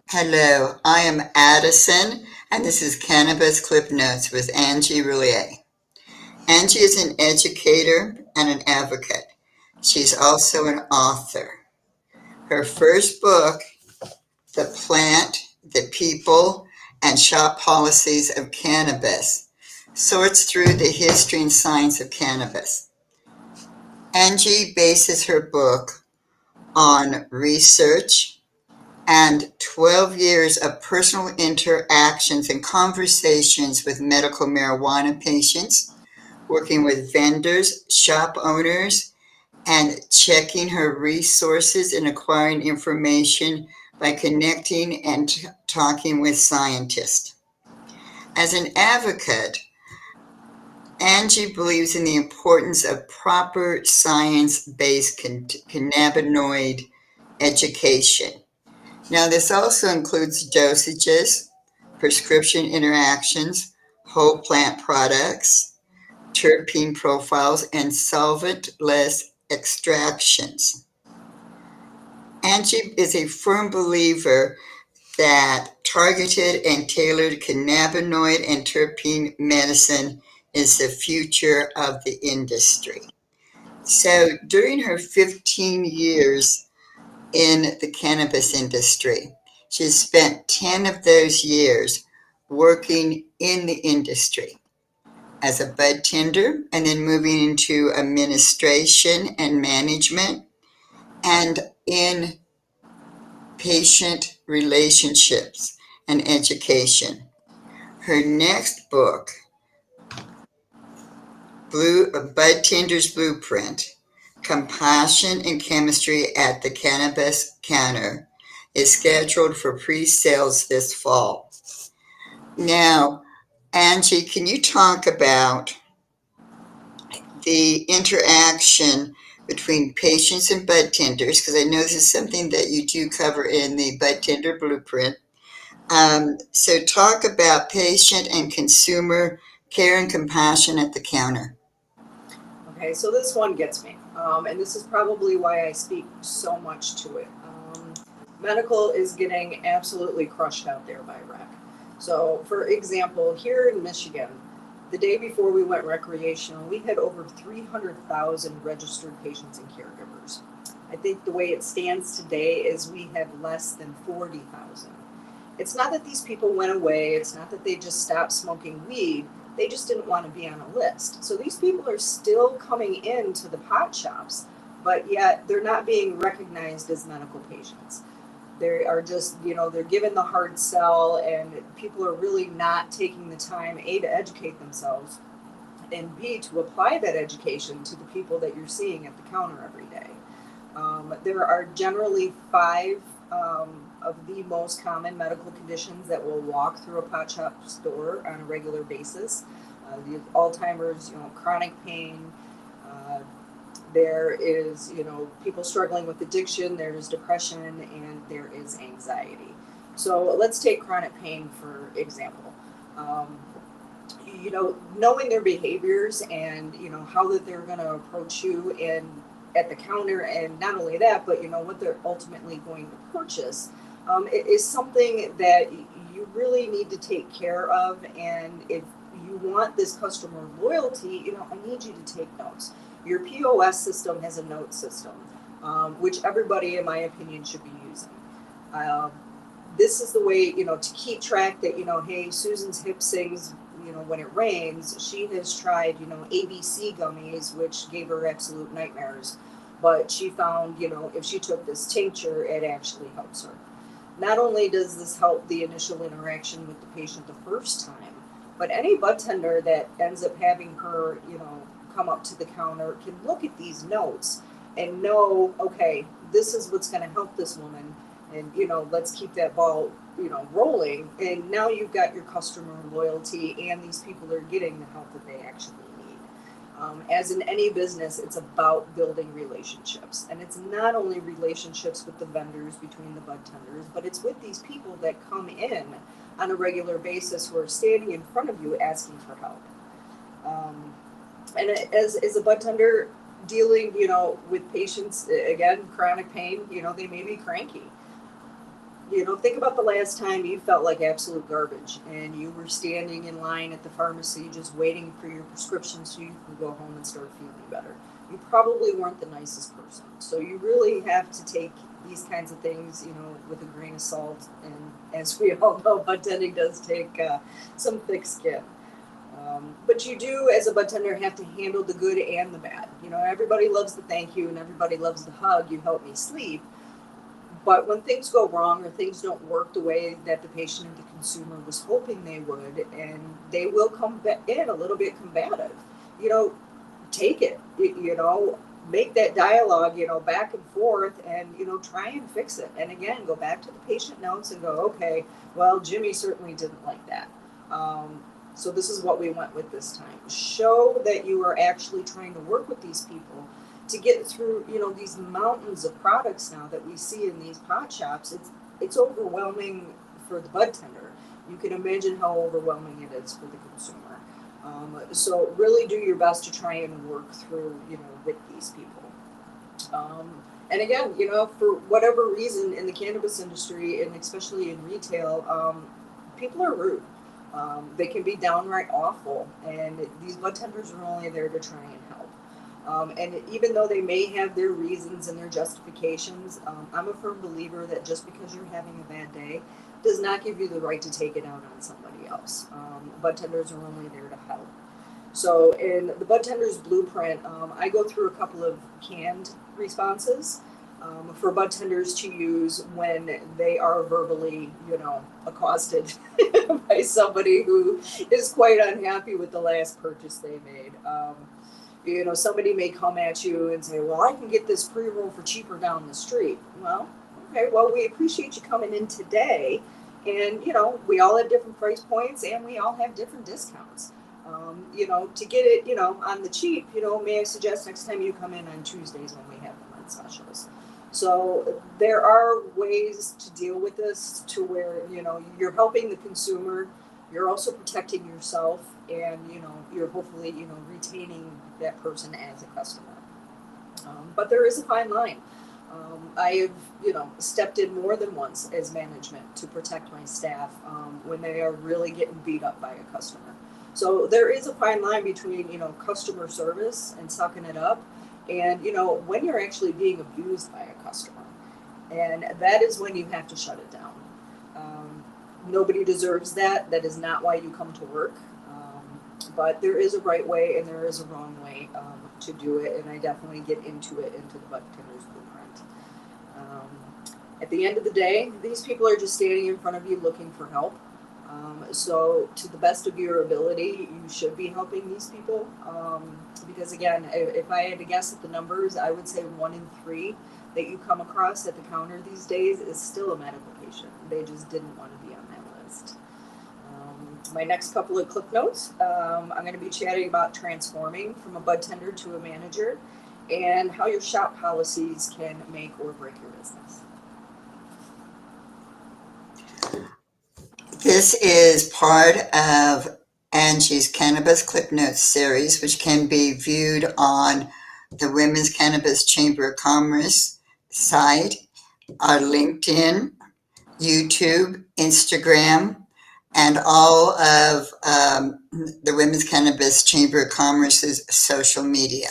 Hello, I am Addison, and this is Cannabis Clip Notes with Angie Roulier. Angie is an educator and an advocate. She's also an author. Her first book, The Plant, the People, and Shop Policies of Cannabis, sorts through the history and science of cannabis. Angie bases her book on research and 12 years of personal interactions and conversations with medical marijuana patients, working with vendors, shop owners, and checking her resources and acquiring information by connecting and talking with scientists. As an advocate, Angie believes in the importance of proper science-based cannabinoid education. Now, this also includes dosages, prescription interactions, whole plant products, terpene profiles, and solventless extractions. Angie is a firm believer that targeted and tailored cannabinoid and terpene medicine is the future of the industry. So, during her 15 years in the cannabis industry, she spent 10 of those years working in the industry as a budtender and then moving into administration and management and in patient relationships and education. Her next book, Budtender's Blueprint, Compassion and Chemistry at the Cannabis Counter, is scheduled for pre-sales this fall. Now, Angie, can you talk about the interaction between patients and bud tenders? Because I know this is something that you do cover in the bud tender blueprint. So talk about patient and consumer care and compassion at the counter. Okay, so this one gets me, and this is probably why I speak so much to it. Medical is getting absolutely crushed out there by rec. So, for example, here in Michigan, the day before we went recreational, we had over 300,000 registered patients and caregivers. I think the way it stands today is we have less than 40,000. It's not that these people went away, it's not that they just stopped smoking weed, they just didn't want to be on a list. So these people are still coming into the pot shops, but yet they're not being recognized as medical patients. They are just, they're given the hard sell, and people are really not taking the time, A, to educate themselves, and B, to apply that education to the people that you're seeing at the counter every day. There are generally five of the most common medical conditions that will walk through a pot shop store on a regular basis. The Alzheimer's, chronic pain. There is, people struggling with addiction. There's depression, and there is anxiety. So let's take chronic pain for example. Knowing their behaviors and how that they're going to approach you and at the counter, and not only that, but what they're ultimately going to purchase, it is something that you really need to take care of. And if you want this customer loyalty, I need you to take notes. Your POS system has a note system, which everybody, in my opinion, should be using. This is the way, to keep track that, hey, Susan's hip sings, when it rains. She has tried, ABC gummies, which gave her absolute nightmares. But she found, if she took this tincture, it actually helps her. Not only does this help the initial interaction with the patient the first time, but any bud tender that ends up having her, come up to the counter can look at these notes and know, okay, this is what's going to help this woman. And, let's keep that ball, rolling. And now you've got your customer loyalty, and these people are getting the help that they actually need. As in any business, it's about building relationships. And it's not only relationships with the vendors between the bud tenders, but it's with these people that come in on a regular basis who are standing in front of you asking for help. And as a bud tender dealing, with patients, again, chronic pain, they may be cranky. Think about the last time you felt like absolute garbage and you were standing in line at the pharmacy just waiting for your prescription so you could go home and start feeling better. You probably weren't the nicest person. So you really have to take these kinds of things, with a grain of salt. And as we all know, budtending does take some thick skin. But you do, as a budtender, have to handle the good and the bad. Everybody loves the thank you and everybody loves the hug. You help me sleep. But when things go wrong or things don't work the way that the patient and the consumer was hoping they would, and they will come in a little bit combative, you know, take it, make that dialogue, back and forth and, try and fix it. And again, go back to the patient notes and go, okay, well, Jimmy certainly didn't like that. So this is what we went with this time. Show that you are actually trying to work with these people to get through, these mountains of products now that we see in these pot shops. It's overwhelming for the bud tender. You can imagine how overwhelming it is for the consumer. So really do your best to try and work through, with these people. And again, for whatever reason in the cannabis industry and especially in retail, people are rude. They can be downright awful, and these bud tenders are only there to try and help. And even though they may have their reasons and their justifications, I'm a firm believer that just because you're having a bad day does not give you the right to take it out on somebody else. Bud tenders are only there to help. So in the bud tender's blueprint, I go through a couple of canned responses for bud tenders to use when they are verbally, accosted by somebody who is quite unhappy with the last purchase they made. Somebody may come at you and say, well, I can get this pre-roll for cheaper down the street. Well, okay, well, we appreciate you coming in today. And, we all have different price points and we all have different discounts. To get it, on the cheap, may I suggest next time you come in on Tuesdays when we have them on specials. So there are ways to deal with this to where, you're helping the consumer, you're also protecting yourself, and, you're hopefully, retaining that person as a customer. But there is a fine line. I have, stepped in more than once as management to protect my staff when they are really getting beat up by a customer. So there is a fine line between, customer service and sucking it up and, when you're actually being abused by a customer. And that is when you have to shut it down. Nobody deserves that. That is not why you come to work. But there is a right way and there is a wrong way to do it. And I definitely get into the Budtender's blueprint. At the end of the day, these people are just standing in front of you looking for help. So to the best of your ability, you should be helping these people. Because again, if I had to guess at the numbers, I would say 1 in 3 that you come across at the counter these days is still a medical patient. They just didn't want to be on that list. My next couple of clip notes, I'm going to be chatting about transforming from a bud tender to a manager and how your shop policies can make or break your business. This is part of Angie's Cannabis Clip Notes series, which can be viewed on the Women's Cannabis Chamber of Commerce site, our LinkedIn, YouTube, Instagram, and all of the Women's Cannabis Chamber of Commerce's social media.